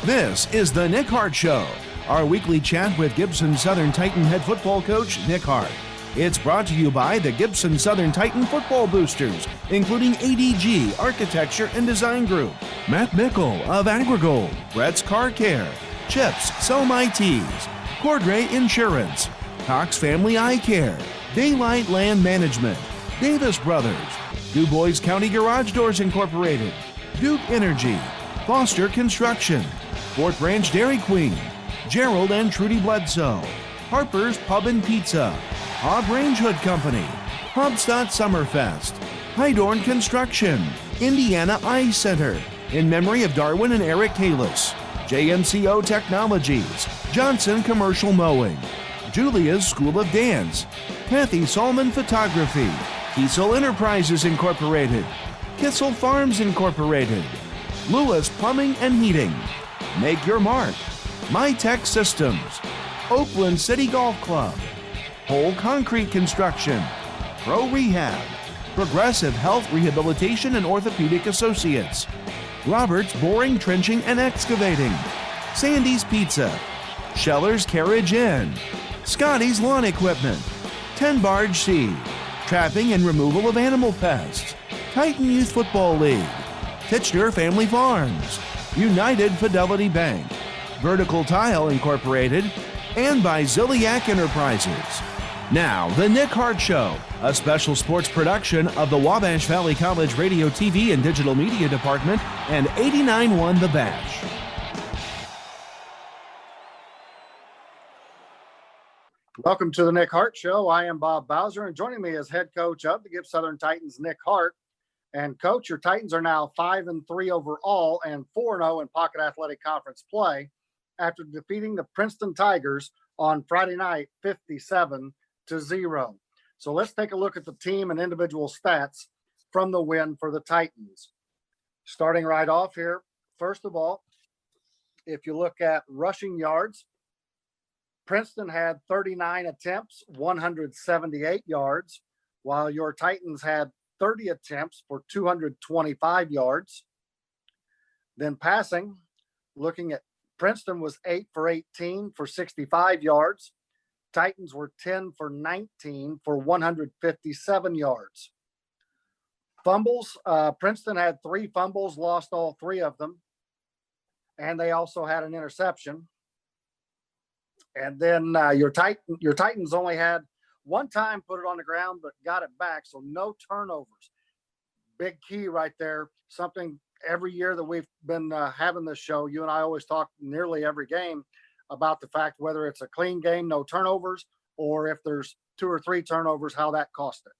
This is the Nick Hart Show, our weekly chat with Gibson Southern Titan head football coach Nick Hart. It's brought to you by the Gibson Southern Titan football boosters, including ADG Architecture and Design Group, Matt Mickle of AgriGold, Brett's Car Care, Chips Sell My Tees, Cordray Insurance, Cox Family Eye Care, Daylight Land Management, Davis Brothers, Du Bois County Garage Doors Incorporated, Duke Energy, Foster Construction, Fort Branch Dairy Queen, Gerald and Trudy Bledsoe, Harper's Pub and Pizza, Hobb Range Hood Company, Hubstadt Summerfest, Hydorn Construction, Indiana Eye Center, in memory of Darwin and Eric Kalis, JMCO Technologies, Johnson Commercial Mowing, Julia's School of Dance, Kathy Solomon Photography, Kiesel Enterprises Incorporated, Kissel Farms Incorporated, Lewis Plumbing and Heating, Make Your Mark, MyTech Systems, Oakland City Golf Club, Whole Concrete Construction, Pro Rehab, Progressive Health Rehabilitation and Orthopedic Associates, Roberts Boring, Trenching and Excavating, Sandy's Pizza, Scheller's Carriage Inn, Scotty's Lawn Equipment, 10 Barge Seed, Trapping and Removal of Animal Pests, Titan Youth Football League, Titchener Family Farms, United Fidelity Bank, Vertical Tile Incorporated, and by Ziliak Enterprises. Now, the Nick Hart Show, a special sports production of the Wabash Valley College Radio, TV, and Digital Media Department and 89.1 The Bash. Welcome to the Nick Hart Show. I am Bob Bowser, and joining me is head coach of the Gibson Southern Titans, Nick Hart. And coach, your Titans are now 5-3 overall and 4-0 in Pocket Athletic Conference play after defeating the Princeton Tigers on Friday night, 57-0. So let's take a look at the team and individual stats from the win for the Titans. Starting right off here, first of all, if you look at rushing yards, Princeton had 39 attempts, 178 yards, while your Titans had 30 attempts for 225 yards. Then passing, looking at Princeton was 8 for 18 for 65 yards. Titans were 10 for 19 for 157 yards. Fumbles, Princeton had 3 fumbles, lost all 3 of them. And they also had an interception. And then your Titans only had one time put it on the ground, but got it back. So no turnovers. Big key right there. Something every year that we've been having this show, you and I always talk nearly every game about the fact whether it's a clean game, no turnovers, or if there's 2 or 3 turnovers, how that cost it.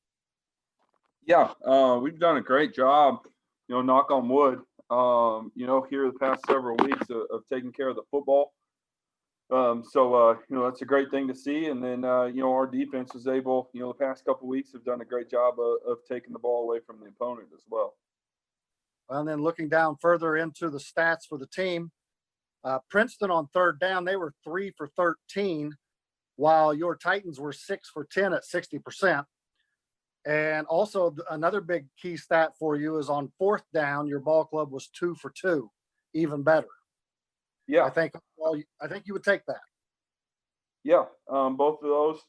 Yeah, we've done a great job, knock on wood, here the past several weeks of taking care of the football. That's a great thing to see. And then, our defense was able, the past couple of weeks have done a great job of taking the ball away from the opponent as well. And then looking down further into the stats for the team, Princeton on third down, they were 3 for 13, while your Titans were 6 for 10 at 60%. And also another big key stat for you is on fourth down, your ball club was 2 for 2, even better. Yeah, I think you would take that. Yeah, both of those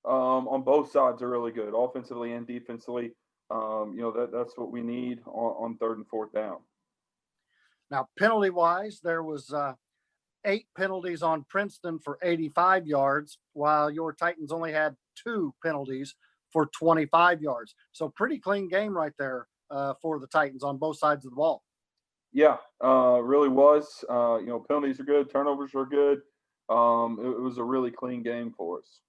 on both sides are really good, offensively and defensively. That's what we need on third and fourth down. Now, penalty-wise, there was 8 penalties on Princeton for 85 yards, while your Titans only had 2 penalties for 25 yards. So pretty clean game right there for the Titans on both sides of the ball. Yeah, really was. Penalties are good. Turnovers are good. It was a really clean game for us.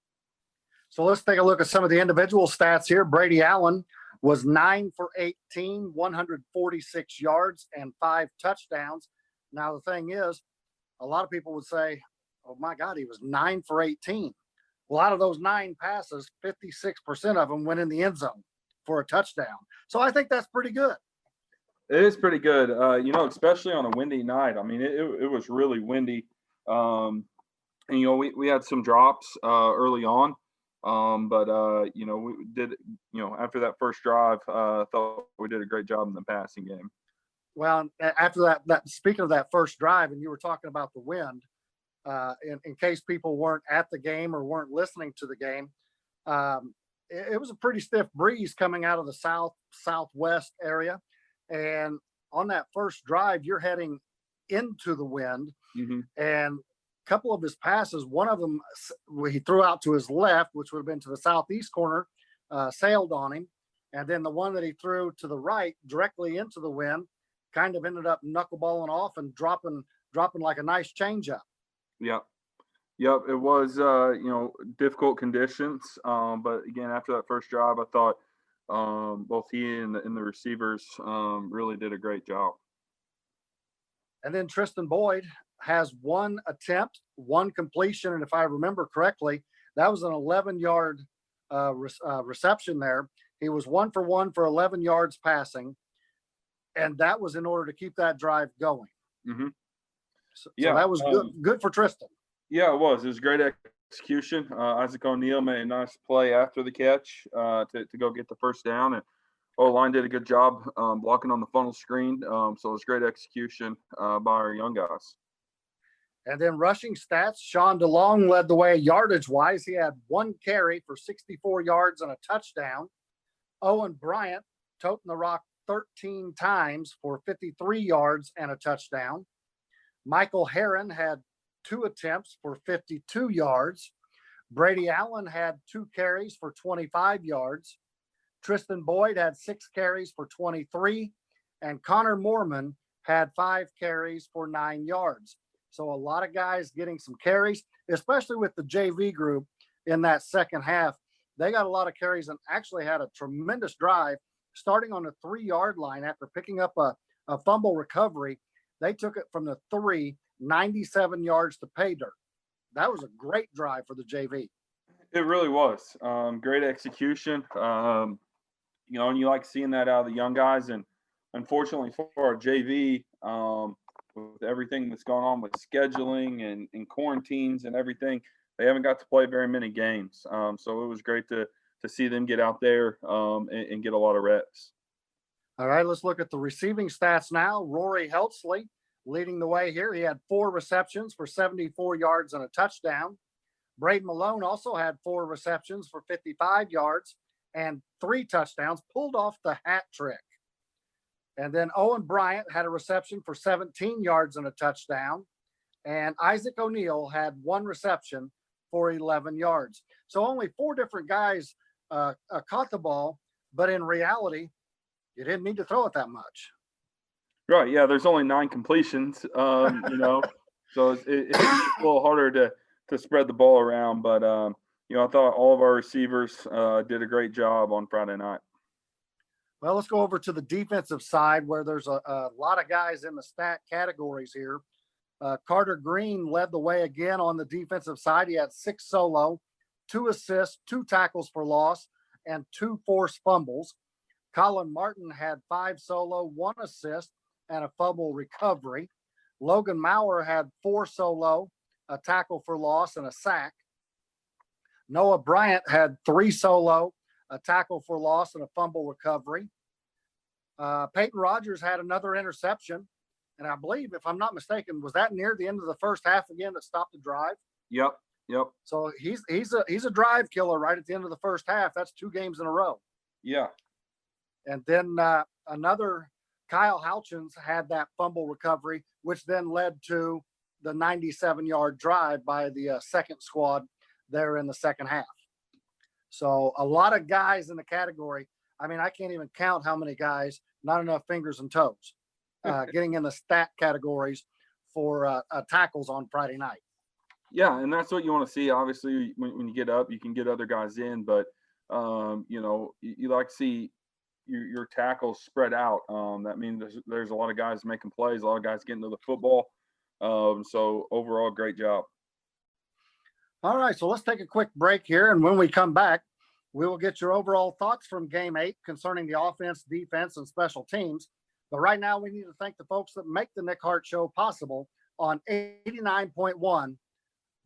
So let's take a look at some of the individual stats here. Brady Allen was 9 for 18, 146 yards and 5 touchdowns. Now, the thing is, a lot of people would say, oh, my God, he was 9 for 18. Well, out of those 9 passes, 56% of them went in the end zone for a touchdown. So I think that's pretty good. It is pretty good, especially on a windy night. I mean, it was really windy. We had some drops early on, we did, after that first drive, thought we did a great job in the passing game. Well, after that speaking of that first drive, and you were talking about the wind, in case people weren't at the game or weren't listening to the game, it was a pretty stiff breeze coming out of the southwest area, and on that first drive, you're heading into the wind, and a couple of his passes, one of them he threw out to his left, which would have been to the southeast corner, sailed on him, and then the one that he threw to the right directly into the wind kind of ended up knuckleballing off and dropping like a nice changeup. Yep. It was, difficult conditions. But again, after that first drive, I thought both he and the receivers really did a great job. And then Tristan Boyd has one attempt, one completion. And if I remember correctly, that was an 11-yard reception there. He was 1 for 1 for 11 yards passing. And that was in order to keep that drive going. So that was good for Tristan. Yeah, it was. It was great execution. Isaac O'Neal made a nice play after the catch to go get the first down. And O-line did a good job blocking on the funnel screen. So it was great execution by our young guys. And then rushing stats, Sean DeLong led the way yardage-wise. He had 1 carry for 64 yards and a touchdown. Owen Bryant toting the rock 13 times for 53 yards and a touchdown. Michael Herron had 2 attempts for 52 yards. Brady Allen had 2 carries for 25 yards. Tristan Boyd had 6 carries for 23. And Connor Mormon had 5 carries for 9 yards. So a lot of guys getting some carries, especially with the JV group in that second half. They got a lot of carries and actually had a tremendous drive starting on the 3-yard line after picking up a fumble recovery. They took it from the 97 yards to pay dirt. That was a great drive for the JV. It really was. Great execution. And you like seeing that out of the young guys. And unfortunately for our JV, with everything that's going on with scheduling and quarantines and everything, they haven't got to play very many games. So it was great to see them get out there and get a lot of reps. All right, let's look at the receiving stats now. Rory Heltzley leading the way here. He had 4 receptions for 74 yards and a touchdown. Braden Malone also had 4 receptions for 55 yards and 3 touchdowns, pulled off the hat trick. And then Owen Bryant had a reception for 17 yards and a touchdown. And Isaac O'Neal had 1 reception for 11 yards. So only 4 different guys caught the ball, but in reality, you didn't need to throw it that much. Right. Yeah. There's only 9 completions, so it's a little harder to spread the ball around. But, I thought all of our receivers did a great job on Friday night. Well, let's go over to the defensive side where there's a lot of guys in the stat categories here. Carter Green led the way again on the defensive side. He had 6 solo, 2 assists, 2 tackles for loss, and 2 forced fumbles. Colin Martin had 5 solo, 1 assist, and a fumble recovery. Logan Maurer had 4 solo, a tackle for loss, and a sack. Noah Bryant had 3 solo, a tackle for loss, and a fumble recovery. Peyton Rogers had another interception. And I believe, if I'm not mistaken, was that near the end of the first half again that stopped the drive? Yep. So he's a drive killer right at the end of the first half. That's 2 games in a row. Yeah. And then another Kyle Houchins had that fumble recovery, which then led to the 97-yard drive by the second squad there in the second half. So a lot of guys in the category. I mean, I can't even count how many guys, not enough fingers and toes, getting in the stat categories for tackles on Friday night. Yeah, and that's what you want to see. Obviously, when you get up, you can get other guys in, but you like to see your tackles spread out. That means there's a lot of guys making plays, a lot of guys getting to the football. So overall, great job. All right, so let's take a quick break here, and when we come back, we will get your overall thoughts from Game 8 concerning the offense, defense, and special teams. But right now, we need to thank the folks that make the Nick Hart Show possible on 89.1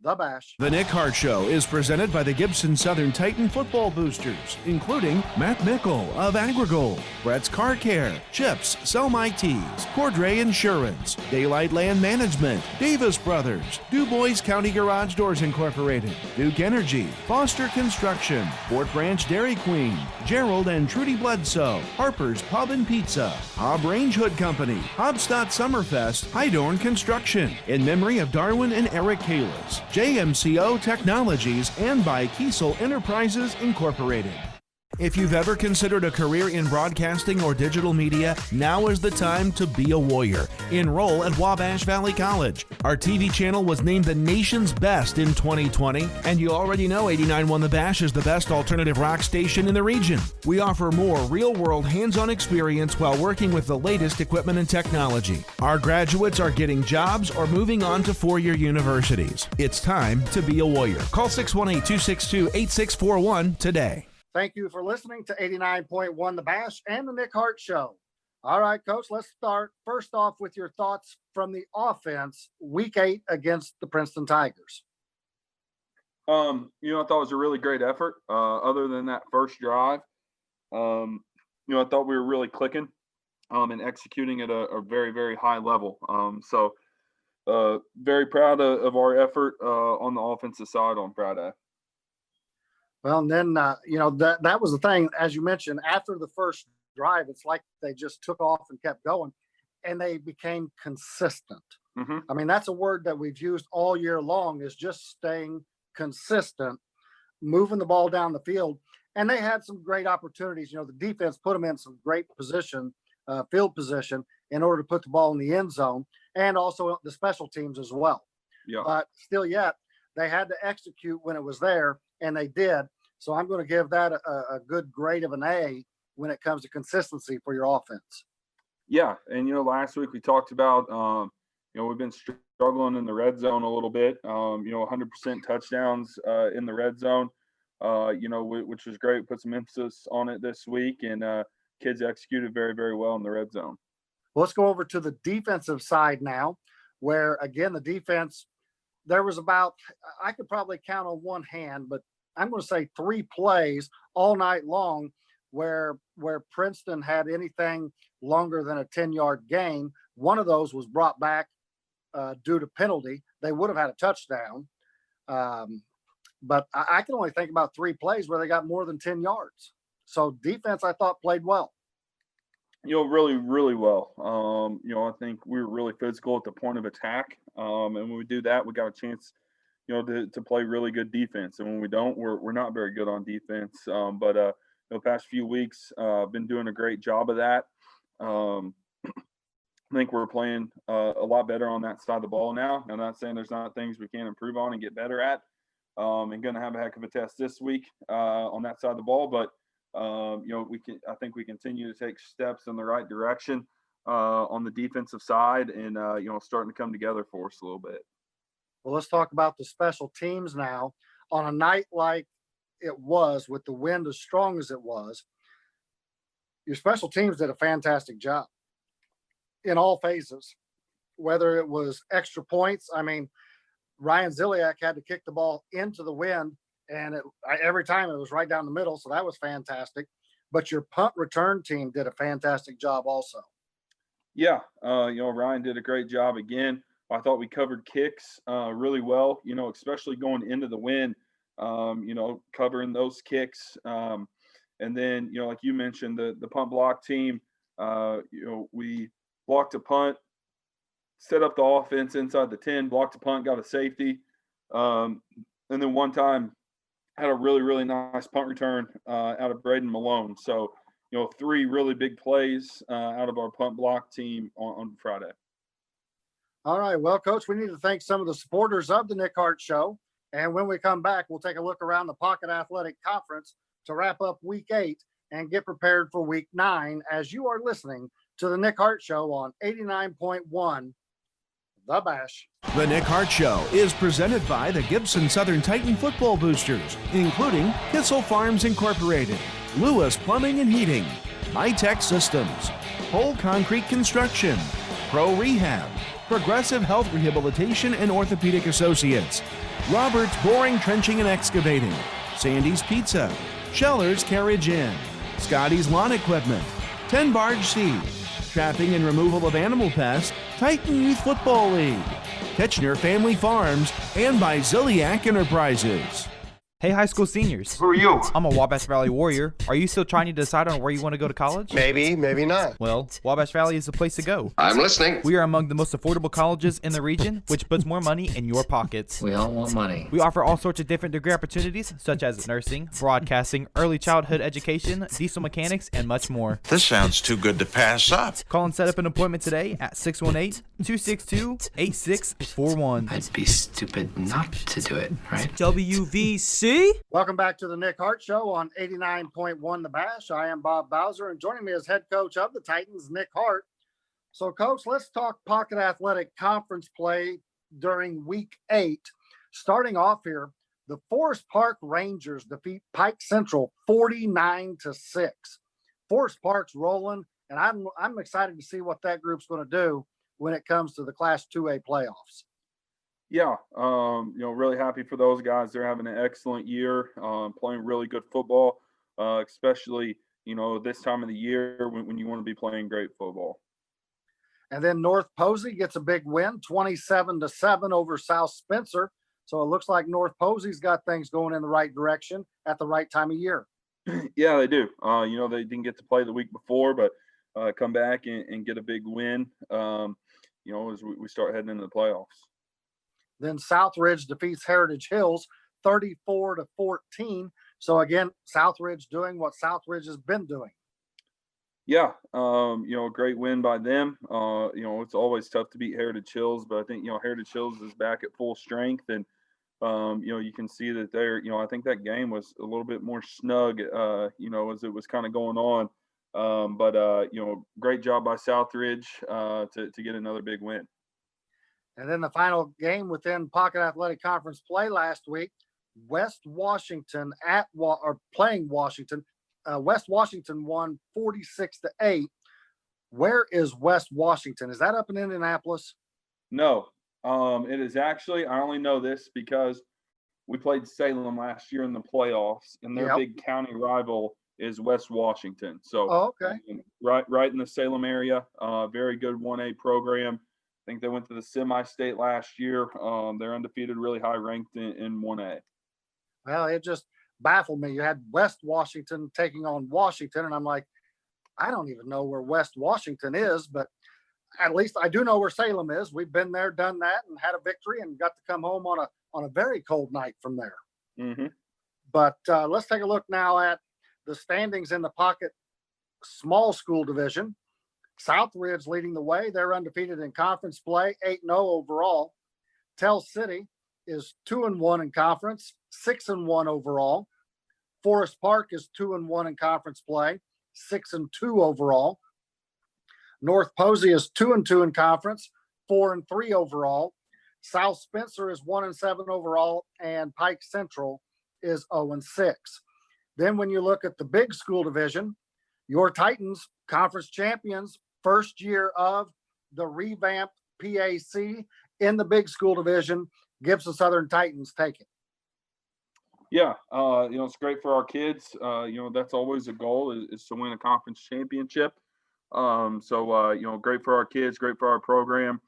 The Bash. The Nick Hart Show is presented by the Gibson Southern Titan Football Boosters, including Matt Mickle of Agrigold, Brett's Car Care, Chips, Sell My Tees, Cordray Insurance, Daylight Land Management, Davis Brothers, Du Bois County Garage Doors Incorporated, Duke Energy, Foster Construction, Fort Branch Dairy Queen, Gerald and Trudy Bledsoe, Harper's Pub and Pizza, Hobb Range Hood Company, Hobstadt Summerfest, Hydorn Construction, in memory of Darwin and Eric Kalis, JMCO Technologies, and by Kiesel Enterprises Incorporated. If you've ever considered a career in broadcasting or digital media, now is the time to be a warrior. Enroll at Wabash Valley College. Our TV channel was named the nation's best in 2020, and you already know 89.1 The Bash is the best alternative rock station in the region. We offer more real-world hands-on experience while working with the latest equipment and technology. Our graduates are getting jobs or moving on to four-year universities. It's time to be a warrior. Call 618-262-8641 today. Thank you for listening to 89.1 The Bash and the Nick Hart Show. All right, Coach, let's start first off with your thoughts from the offense, Week 8 against the Princeton Tigers. I thought it was a really great effort. Other than that first drive, I thought we were really clicking and executing at a very, very high level. Very proud of our effort on the offensive side on Friday. Well, and then, that was the thing, as you mentioned, after the first drive, it's like they just took off and kept going, and they became consistent. Mm-hmm. I mean, that's a word that we've used all year long, is just staying consistent, moving the ball down the field. And they had some great opportunities. The defense put them in some great position, field position, in order to put the ball in the end zone, and also the special teams as well. Yeah. But still yet, they had to execute when it was there, and they did. So I'm going to give that a good grade of an A when it comes to consistency for your offense. Yeah. And, last week we talked about, we've been struggling in the red zone a little bit, 100% touchdowns in the red zone, which was great. Put some emphasis on it this week, and kids executed very, very well in the red zone. Well, let's go over to the defensive side now, where, again, the defense, there was about, I could probably count on one hand, but I'm going to say 3 plays all night long where Princeton had anything longer than a 10-yard gain. One of those was brought back due to penalty. They would have had a touchdown. But I can only think about 3 plays where they got more than 10 yards. So defense, I thought, played well. Really, really well. I think we were really physical at the point of attack. And when we do that, we got a chance, to play really good defense. And when we don't, we're not very good on defense. But the past few weeks, been doing a great job of that. I think we're playing a lot better on that side of the ball now. I'm not saying there's not things we can improve on and get better at. And going to have a heck of a test this week on that side of the ball. But I think we continue to take steps in the right direction on the defensive side, and starting to come together for us a little bit. Well, let's talk about the special teams now. On a night like it was, with the wind as strong as it was, your special teams did a fantastic job in all phases, whether it was extra points. I mean, Ryan Ziliak had to kick the ball into the wind, and every time it was right down the middle, so that was fantastic. But your punt return team did a fantastic job also. Yeah, Ryan did a great job again. I thought we covered kicks really well, especially going into the wind, covering those kicks. And then, like you mentioned, the punt block team, we blocked a punt, set up the offense inside the 10, blocked a punt, got a safety. And then one time had a really, really nice punt return out of Braden Malone. So, 3 really big plays out of our punt block team on Friday. All right. Well, Coach, we need to thank some of the supporters of the Nick Hart Show. And when we come back, we'll take a look around the Pocket Athletic Conference to wrap up Week 8 and get prepared for Week 9 as you are listening to the Nick Hart Show on 89.1 The Bash. The Nick Hart Show is presented by the Gibson Southern Titan Football Boosters, including Kissel Farms Incorporated, Lewis Plumbing and Heating, High Tech Systems, Whole Concrete Construction, Pro Rehab, Progressive Health Rehabilitation and Orthopedic Associates, Roberts Boring, Trenching and Excavating, Sandy's Pizza, Scheller's Carriage Inn, Scotty's Lawn Equipment, 10 Barge Seed, Trapping and Removal of Animal Pests, Titan Youth Football League, Ketchner Family Farms, and by Ziliac Enterprises. Hey, high school seniors. Who are you? I'm a Wabash Valley Warrior. Are you still trying to decide on where you want to go to college? Maybe, maybe not. Well, Wabash Valley is the place to go. I'm listening. We are among the most affordable colleges in the region, which puts more money in your pockets. We all want money. We offer all sorts of different degree opportunities, such as nursing, broadcasting, early childhood education, diesel mechanics, and much more. This sounds too good to pass up. Call and set up an appointment today at 618-262-8641. I'd be stupid not to do it, right? WVC? Welcome back to the Nick Hart Show on 89.1 The Bash. I am Bob Bowser, and joining me is head coach of the Titans, Nick Hart. So, Coach, let's talk Pocket Athletic Conference play during Week 8. Starting off here, the Forest Park Rangers defeat Pike Central 49-6. Forest Park's rolling, and I'm excited to see what that group's going to do when it comes to the Class 2A playoffs. Yeah, really happy for those guys. They're having an excellent year, playing really good football, especially, this time of the year when you want to be playing great football. And then North Posey gets a big win, 27-7 over South Spencer. So it looks like North Posey's got things going in the right direction at the right time of year. Yeah, they do. They didn't get to play the week before, but come back and get a big win, as we start heading into the playoffs. Then Southridge defeats Heritage Hills 34-14. So again, Southridge doing what Southridge has been doing. Yeah, great win by them. It's always tough to beat Heritage Hills, but I think, Heritage Hills is back at full strength. And, you can see that they're, I think that game was a little bit more snug, as it was kind of going on. But great job by Southridge to get another big win. And then the final game within Pocket Athletic Conference play last week, West Washington playing Washington. West Washington won 46-8. Where is West Washington? Is that up in Indianapolis? No, it is actually. I only know this because we played Salem last year in the playoffs, and their big county rival is West Washington. So, okay, right in the Salem area. Very good 1A program. I think they went to the semi-state last year. They're undefeated, really high ranked in 1A. Well, it just baffled me. You had West Washington taking on Washington, and I'm like, I don't even know where West Washington is, but at least I do know where Salem is. We've been there, done that, and had a victory, and got to come home on a very cold night from there. Mm-hmm. But let's take a look now at the standings in the Pocket Small School Division. Southridge leading the way. They're undefeated in conference play, 8-0 overall. Tell City is 2-1 in conference, 6-1 overall. Forest Park is 2-1 in conference play, 6-2 overall. North Posey is 2-2 in conference, 4-3 overall. South Spencer is 1-7 overall, and Pike Central is 0-6. Then when you look at the big school division, your Titans, conference champions, first year of the revamped PAC in the big school division, Gibson Southern Titans take it. Yeah, it's great for our kids. That's always a goal is to win a conference championship. Great for our kids, great for our program.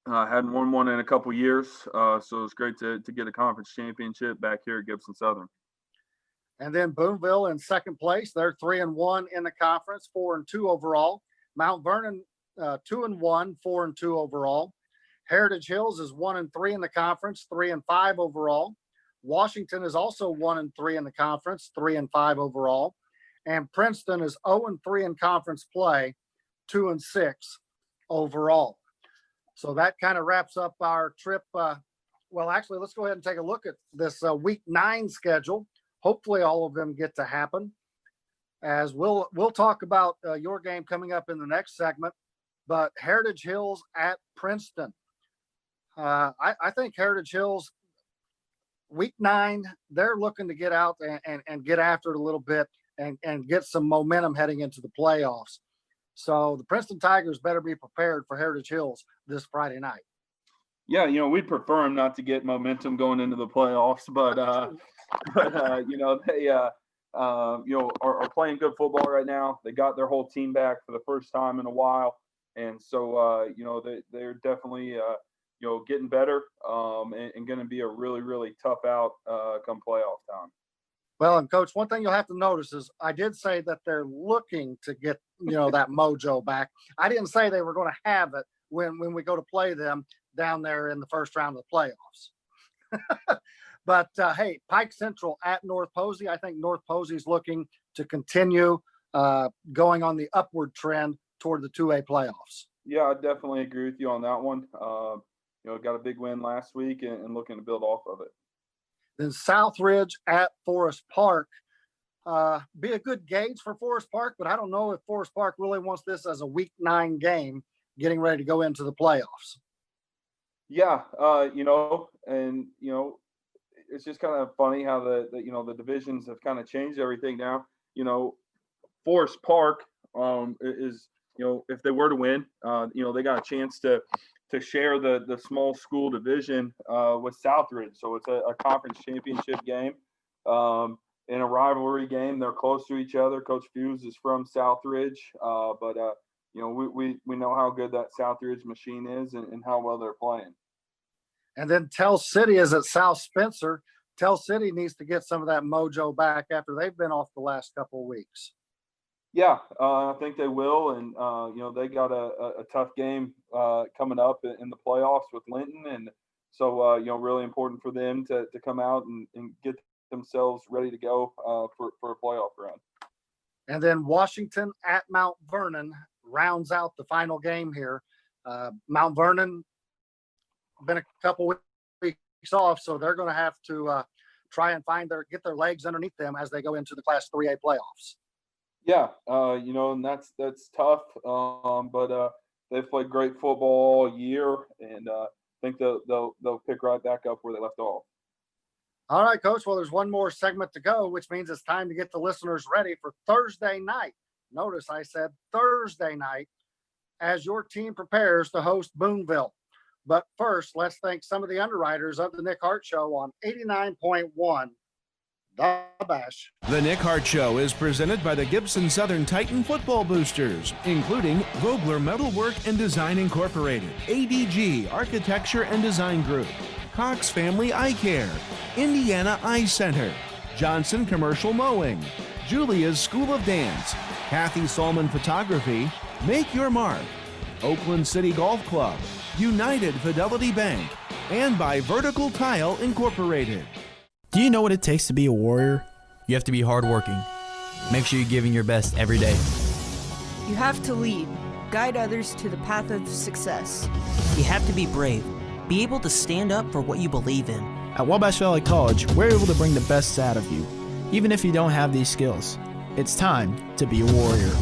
Hadn't won one in a couple years, so it's great to get a conference championship back here at Gibson Southern. And then Boonville in second place. They're 3-1 in the conference, 4-2 overall. Mount Vernon 2-1, 4-2 overall. Heritage Hills is 1-3 in the conference, 3-5 overall. Washington is also 1-3 in the conference, 3-5 overall. And Princeton is 0-3 in conference play, 2-6 overall. So that kind of wraps up our trip. Actually, let's go ahead and take a look at this week 9 schedule. Hopefully all of them get to happen. As we'll talk about your game coming up in the next segment. But Heritage Hills at Princeton. I think Heritage Hills, week 9, they're looking to get out and get after it a little bit and get some momentum heading into the playoffs. So the Princeton Tigers better be prepared for Heritage Hills this Friday night. Yeah, we'd prefer them not to get momentum going into the playoffs, but they are playing good football right now. They got their whole team back for the first time in a while, and so they're definitely getting better and going to be a really, really tough out come playoff time. Well, and Coach, one thing you'll have to notice is I did say that they're looking to get that mojo back. I didn't say they were going to have it when we go to play them down there in the first round of the playoffs. But hey, Pike Central at North Posey. I think North Posey's looking to continue going on the upward trend toward the 2A playoffs. Yeah, I definitely agree with you on that one. Got a big win last week and looking to build off of it. Then Southridge at Forest Park. Be a good gauge for Forest Park, but I don't know if Forest Park really wants this as a Week 9 game getting ready to go into the playoffs. Yeah, it's just kind of funny how the divisions have kind of changed everything now. Forest Park is if they were to win, they got a chance to share the small school division with Southridge. So it's a conference championship game. In a rivalry game, they're close to each other. Coach Fuse is from Southridge, but we know how good that Southridge machine is and how well they're playing. And then Tell City is at South Spencer. Tell City needs to get some of that mojo back after they've been off the last couple of weeks. Yeah, I think they will, and they got a tough game coming up in the playoffs with Linton, and so really important for them to come out and get themselves ready to go for a playoff run. And then Washington at Mount Vernon rounds out the final game here. Mount Vernon been a couple weeks off, so they're going to have to try and get their legs underneath them as they go into the Class 3A playoffs. Yeah, and that's tough, but they've played great football all year, and I think they'll pick right back up where they left off. All right, Coach. Well, there's one more segment to go, which means it's time to get the listeners ready for Thursday night. Notice I said Thursday night as your team prepares to host Boonville. But first, let's thank some of the underwriters of the Nick Hart Show on 89.1 The Bash. The Nick Hart Show is presented by the Gibson Southern Titan Football Boosters, including Vogler Metalwork and Design Incorporated, ADG Architecture and Design Group, Cox Family Eye Care, Indiana Eye Center, Johnson Commercial Mowing, Julia's School of Dance, Kathy Solomon Photography, Make Your Mark, Oakland City Golf Club, United Fidelity Bank, and by Vertical Tile Incorporated. Do you know what it takes to be a warrior? You have to be hardworking. Make sure you're giving your best every day. You have to lead, guide others to the path of success. You have to be brave, be able to stand up for what you believe in. At Wabash Valley College, we're able to bring the best out of you, even if you don't have these skills. It's time to be a warrior.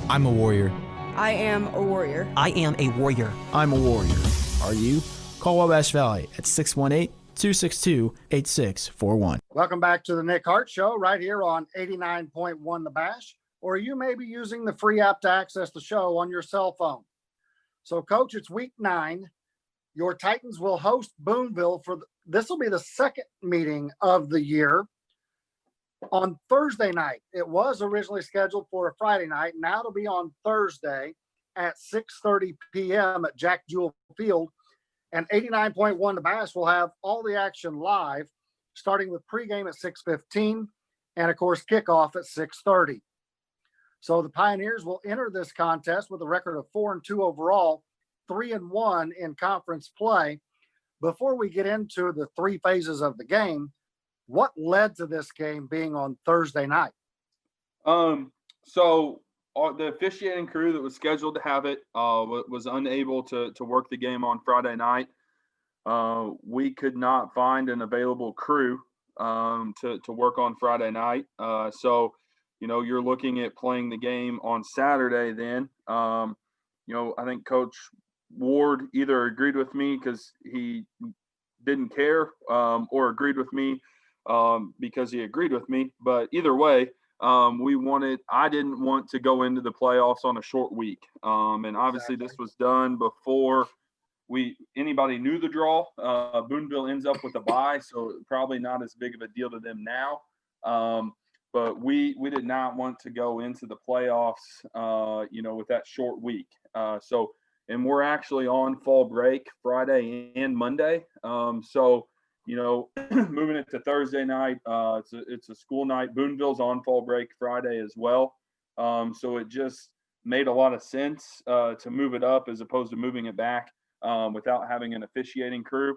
I'm a warrior. I am a warrior. I am a warrior. I'm a warrior. Are you? Call Wabash Valley at 618-262-8641. Welcome back to the Nick Hart Show right here on 89.1 The Bash, or you may be using the free app to access the show on your cell phone. So, Coach, it's Week 9. Your Titans will host Boonville this will be the second meeting of the year on Thursday night. It was originally scheduled for a Friday night. Now it'll be on Thursday at 6:30 p.m. at Jack Jewell Field. And 89.1 The Bash will have all the action live, starting with pregame at 6:15 and, of course, kickoff at 6:30. So the Pioneers will enter this contest with a record of 4-2 overall, 3-1 in conference play. Before we get into the three phases of the game, what led to this game being on Thursday night? So the officiating crew that was scheduled to have it was unable to work the game on Friday night. We could not find an available crew to work on Friday night. So, you're looking at playing the game on Saturday then. I think Coach Ward either agreed with me because he didn't care or agreed with me because he agreed with me. But either way, I didn't want to go into the playoffs on a short week. And obviously this was done before anybody knew the draw. Boonville ends up with a bye, so probably not as big of a deal to them now. But we did not want to go into the playoffs, with that short week. And we're actually on fall break Friday and Monday. Moving it to Thursday night, it's a school night. Boonville's on fall break Friday as well. So it just made a lot of sense to move it up as opposed to moving it back without having an officiating crew.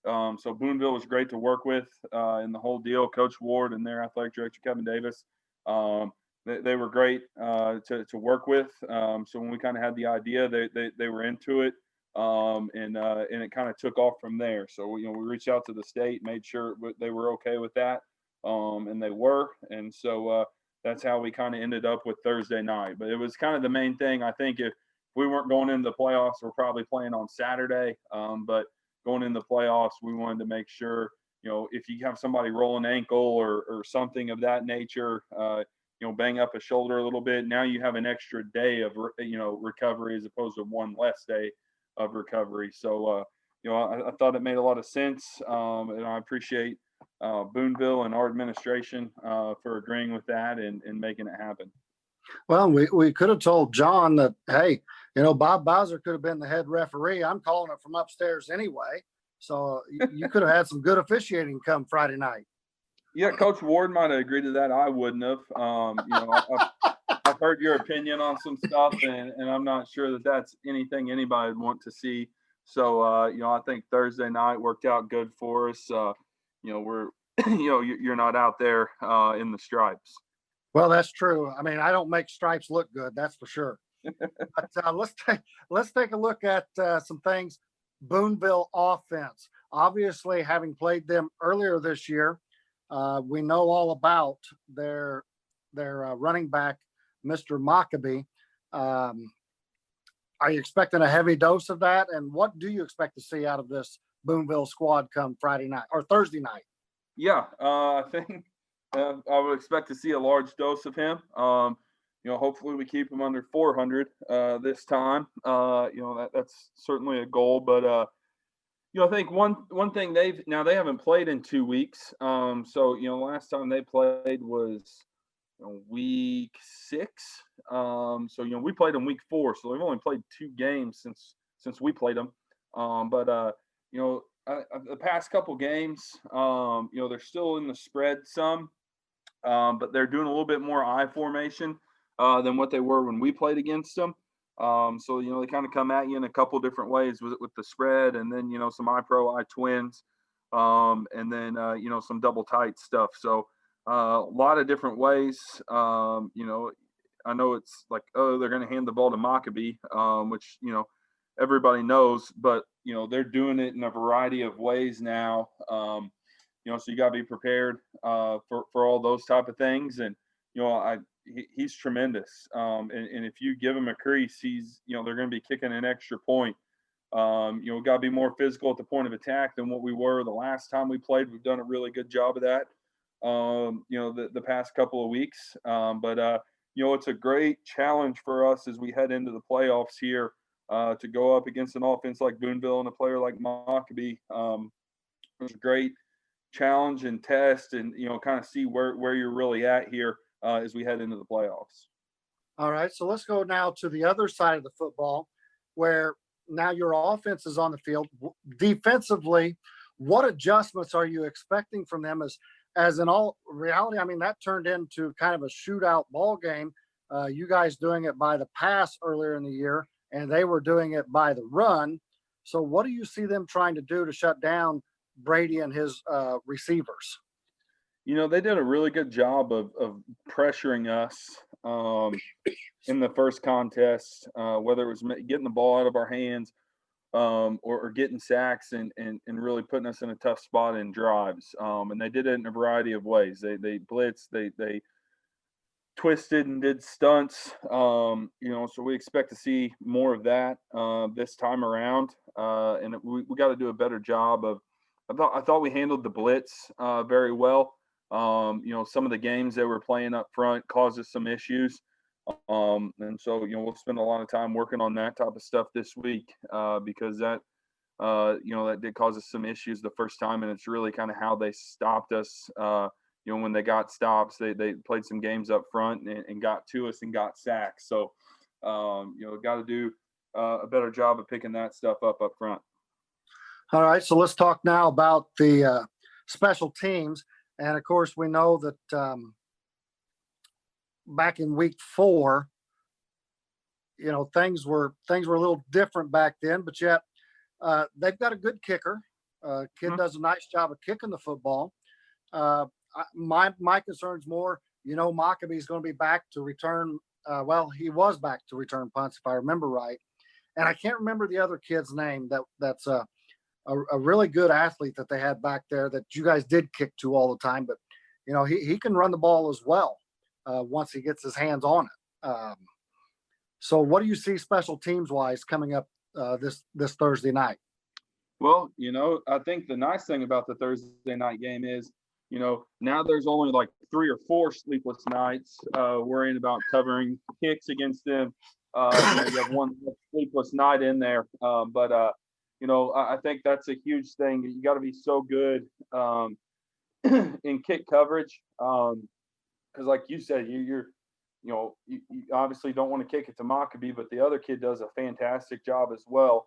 So Boonville was great to work with in the whole deal. Coach Ward and their athletic director, Kevin Davis, they were great to work with. So when we kind of had the idea, they were into it. And it kind of took off from there. So, we reached out to the state, made sure they were okay with that. And they were. And so that's how we kind of ended up with Thursday night. But it was kind of the main thing. I think if we weren't going into the playoffs, we're probably playing on Saturday. But going into the playoffs, we wanted to make sure, if you have somebody roll an ankle or something of that nature, bang up a shoulder a little bit, now you have an extra day of, recovery as opposed to one less day of recovery. So, I thought it made a lot of sense. And I appreciate Boonville and our administration for agreeing with that and making it happen. Well, we could have told John that, hey, Bob Bowser could have been the head referee. I'm calling it from upstairs anyway. So you could have had some good officiating come Friday night. Yeah, Coach Ward might have agreed to that. I wouldn't have. I've heard your opinion on some stuff, and I'm not sure that that's anything anybody would want to see. So, I think Thursday night worked out good for us. We're, you're not out there in the stripes. Well, that's true. I mean, I don't make stripes look good, that's for sure. But let's take a look at some things. Boonville offense. Obviously, having played them earlier this year, we know all about their running back, Mr. Maccabee. Are you expecting a heavy dose of that? And what do you expect to see out of this Boonville squad come Friday night or Thursday night? Yeah, I think I would expect to see a large dose of him. Hopefully we keep him under 400 this time. That's certainly a goal. But I think one thing they haven't played in 2 weeks. Last time they played was week 6. We played them week 4, so they've only played 2 games since we played them. The past couple games, they're still in the spread some, but they're doing a little bit more I formation than what they were when we played against them. They kind of come at you in a couple different ways with the spread, and then some I pro I twins, and then some double tight stuff. So a lot of different ways. I know it's like, they're going to hand the ball to Maccabee, which everybody knows, but they're doing it in a variety of ways now. So you got to be prepared for all those type of things. And he's tremendous. And if you give him a crease, they're going to be kicking an extra point. Got to be more physical at the point of attack than what we were the last time we played. We've done a really good job of that. The past couple of weeks. But it's a great challenge for us as we head into the playoffs here to go up against an offense like Boonville and a player like Maccabee. It's a great challenge and test, and kind of see where you're really at here as we head into the playoffs. All right, so let's go now to the other side of the football, where now your offense is on the field. Defensively, what adjustments are you expecting from them? As in all reality, I mean, that turned into kind of a shootout ball game. You guys doing it by the pass earlier in the year, and they were doing it by the run. So what do you see them trying to do to shut down Brady and his receivers? They did a really good job of pressuring us in the first contest, whether it was getting the ball out of our hands or getting sacks and really putting us in a tough spot in drives. And they did it in a variety of ways. They blitzed, they twisted and did stunts. So we expect to see more of that this time around. And we got to do a better job of. I thought we handled the blitz very well. Some of the games they were playing up front caused us some issues. And so, we'll spend a lot of time working on that type of stuff this week because that did cause us some issues the first time. And it's really kind of how they stopped us. When they got stops, they played some games up front and got to us and got sacks. So, got to do a better job of picking that stuff up front. All right, so let's talk now about the special teams. And of course, we know that back in week 4, things were a little different back then, but yet they've got a good kicker. Kid does a nice job of kicking the football. My concern's more, Maccabee's going to be back to return. He was back to return punts, if I remember right. And I can't remember the other kid's name. That's a really good athlete that they had back there that you guys did kick to all the time. But, he can run the ball as well once he gets his hands on it. So what do you see special teams wise coming up this Thursday night? Well, I think the nice thing about the Thursday night game is, now there's only like 3 or 4 sleepless nights worrying about covering kicks against them. You have one sleepless night in there. But I think that's a huge thing. You got to be so good in kick coverage. Because like you said, you obviously don't want to kick it to Maccabee, but the other kid does a fantastic job as well.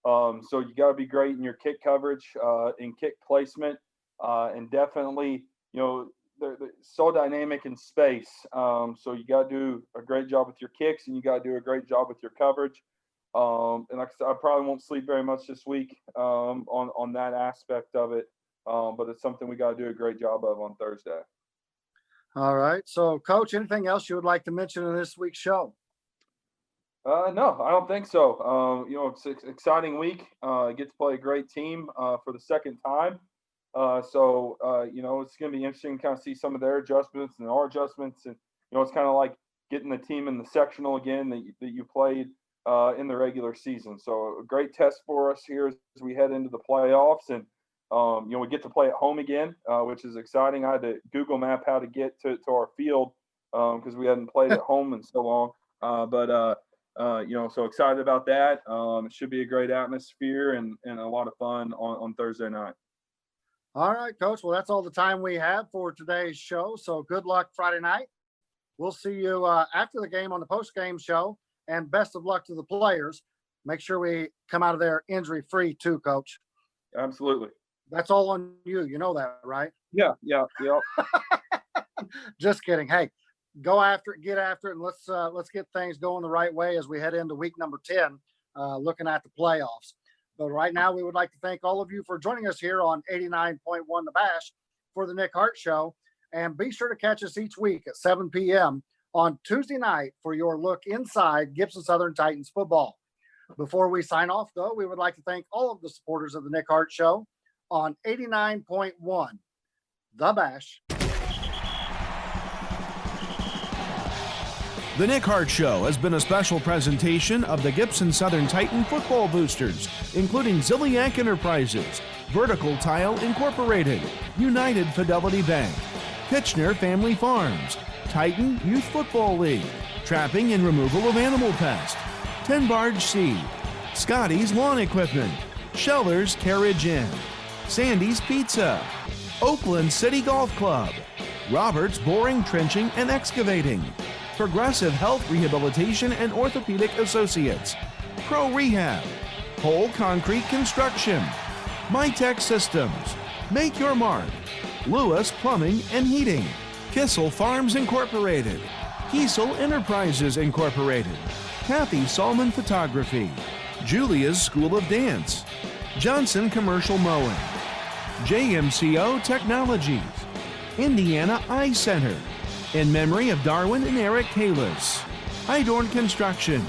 So you got to be great in your kick coverage, in kick placement. And definitely, they're so dynamic in space. So you got to do a great job with your kicks, and you got to do a great job with your coverage. And like I said, I probably won't sleep very much this week on that aspect of it. But it's something we got to do a great job of on Thursday. All right. So, Coach, anything else you would like to mention in this week's show? No, I don't think so. It's an exciting week. Get to play a great team for the second time. It's going to be interesting to kind of see some of their adjustments and our adjustments. And, it's kind of like getting the team in the sectional again that you played in the regular season. So a great test for us here as we head into the playoffs. And, we get to play at home again, which is exciting. I had to Google map how to get to our field because we hadn't played at home in so long. So excited about that. It should be a great atmosphere and a lot of fun on Thursday night. All right, Coach. Well, that's all the time we have for today's show. So good luck Friday night. We'll see you after the game on the post-game show, and best of luck to the players. Make sure we come out of there injury-free too, Coach. Absolutely. That's all on you. You know that, right? Yeah. Just kidding. Hey, go after it, get after it, and let's get things going the right way as we head into week number 10, looking at the playoffs. But right now, we would like to thank all of you for joining us here on 89.1 The Bash for the Nick Hart Show. And be sure to catch us each week at 7 p.m. on Tuesday night for your look inside Gibson Southern Titans football. Before we sign off, though, we would like to thank all of the supporters of the Nick Hart Show on 89.1 The Bash. The Nick Hart Show has been a special presentation of the Gibson Southern Titan Football Boosters, including Ziliak Enterprises, Vertical Tile Incorporated, United Fidelity Bank, Kitchener Family Farms, Titan Youth Football League, Trapping and Removal of Animal Pest, 10 Barge Seed, Scotty's Lawn Equipment, Schellers Carriage Inn, Sandy's Pizza, Oakland City Golf Club, Roberts Boring, Trenching and Excavating, Progressive Health Rehabilitation and Orthopedic Associates, Pro Rehab, Whole Concrete Construction, MyTech Systems, Make Your Mark, Lewis Plumbing and Heating, Kissel Farms Incorporated, Kiesel Enterprises Incorporated, Kathy Salmon Photography, Julia's School of Dance, Johnson Commercial Mowing, JMCO Technologies, Indiana Eye Center, in memory of Darwin and Eric Kalis, Hydorn Construction,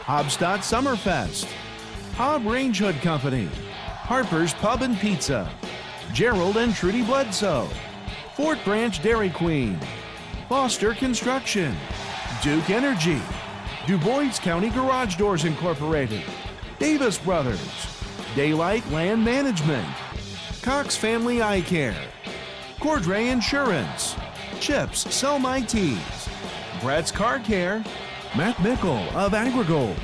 Hobstadt Summerfest, Hobb Range Hood Company, Harper's Pub and Pizza, Gerald and Trudy Bledsoe, Fort Branch Dairy Queen, Foster Construction, Duke Energy, Du Bois County Garage Doors Incorporated, Davis Brothers, Daylight Land Management, Cox Family Eye Care, Cordray Insurance, Chips Sell My Tees, Brett's Car Care, Matt Mickle of AgriGold,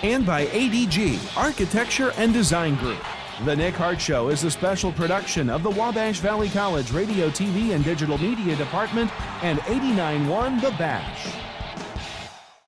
and by ADG Architecture and Design Group. The Nick Hart Show is a special production of the Wabash Valley College Radio, TV, and Digital Media Department and 89.1 The Bash.